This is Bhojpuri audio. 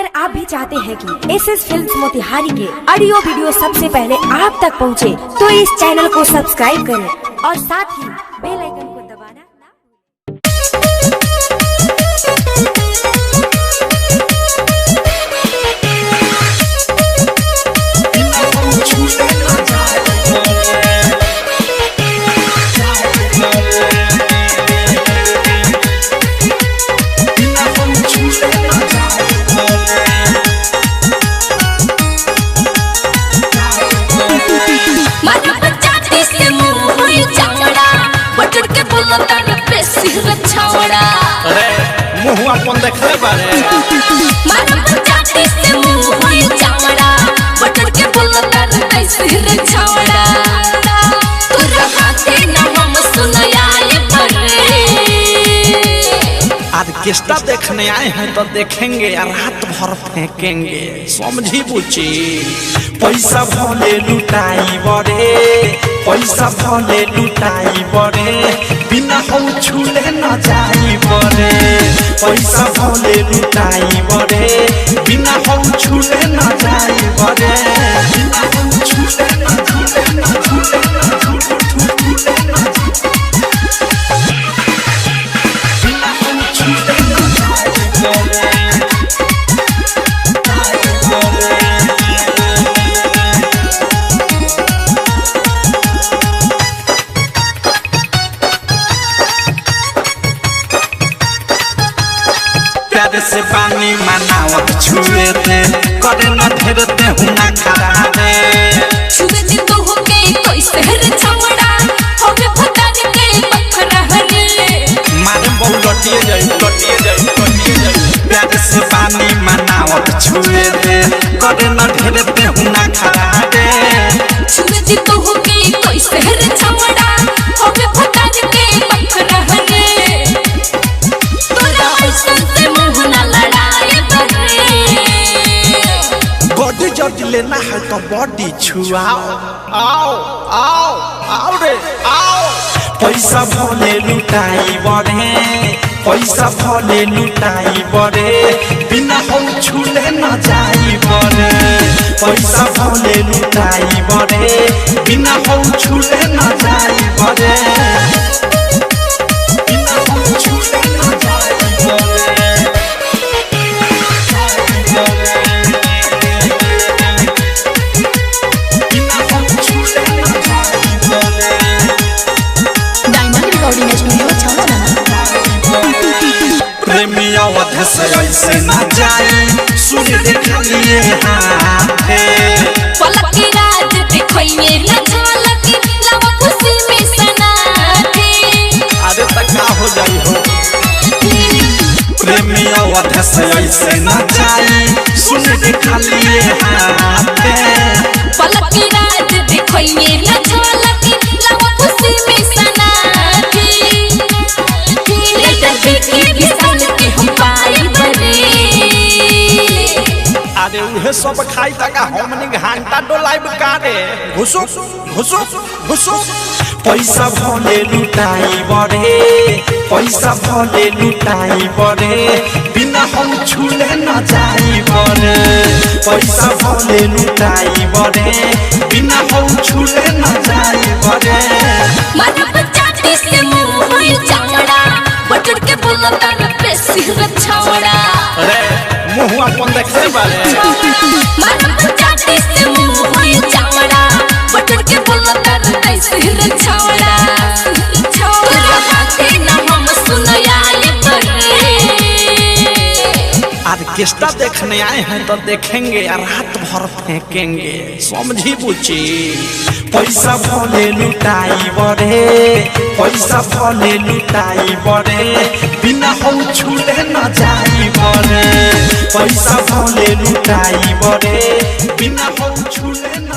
अगर आप भी चाहते हैं कि एसएस फिल्म्स मोतिहारी के ऑडियो वीडियो सबसे पहले आप तक पहुंचे, तो इस चैनल को सब्सक्राइब करें और साथ ही बेल आइकन को दबाना मुँह अपन देखले बारे मारा पंचायती से मुँह होई चावड़ा बटन के बोलता कैसे रे छावड़ा तोरा हाथे ना हम सुनाए परे ऑर्केस्ट्रा देखने आए हैं तो देखेंगे और रात भर फेंकेंगे, समझी बुची। पैसा भले लुटाई बड़े, पैसा भले लुटाई बड़े, बिना हम छूले न जाई बड़े। पैसा भले लुटाई बड़े, बिना हम छूले न जाई बड़े। बिना हम छूले न छूले न छूले न छूले न बिना हम छूले न जाई बड़े। प्यार से पानी मनावत छुए थे, करे न घेरते हुना खड़ा रे। छुए दिन तो हो के कोई शहर छावड़ा होवे फटाक के पत्थर हरे मारे बहु लटिए जाई लटिए जाई लटिए जाई। प्यार से पानी मनावत छुए थे, करे न घेरते हुना खड़ा रे। छुए दिन तो हो के कोई शहर छावड़ा होवे फटाक के पत्थर हरे तोरा ऐसा से मुँह ना लड़ाए परे बॉडी जब लेना है तो बॉडी छुआओ, आओ आओ आओ रे आओ। पैसा भले लुटाई बड़े, पैसा भले लुटाई बड़े, बिना हम छूले न जाई बड़े। पैसा भले लुटाई बड़े, बिना हम छूले न जाई बड़े। बिना हम छूले न जाई बड़े। प्रेमिया वध से ऐसे न जाए, सुन देखलिए हाथे पलक की रात देखोइए न झलक लावा खुशी में सनाथे अरे तक का हो जाई हो। प्रेमिया वध से ऐसे न जाए, सुन देखलिए हाथे पलक की रात देखोइए न झलक लावा खुशी में सनाथे लेटर देखी किसान के हम पाई बने अरे उहे सब खाई तका हमनी घंटा डोलाइब कारे घुसो घुसो घुसो। पैसा भले लुटाई बड़े, पैसा भले लुटाई बड़े, बिना हम छूले न जाई बड़े। पैसा भले लुटाई बड़े, बिना हम छूले न जाई बड़े। मारा पंचायती से मुँह होई चावड़ा बटन के बोलता कैसे रे छावड़ा अरे मुँह अपन देखले बारे मारा पंचायती से मुँह होई चावड़ा बटन के बोलता कैसे रे छावड़ा तोरा हाथे ना हम सुनाए परे ऑर्केस्ट्रा देखने आए हैं तो देखेंगे और रात भर फेंकेंगे, समझी बुची। पैसा भले लुटाई बड़े, पैसा भले लुटाई बड़े, बिना हम छूले न जाई बड़े। पैसा भले लुटाई बड़े, बिना हम छूले न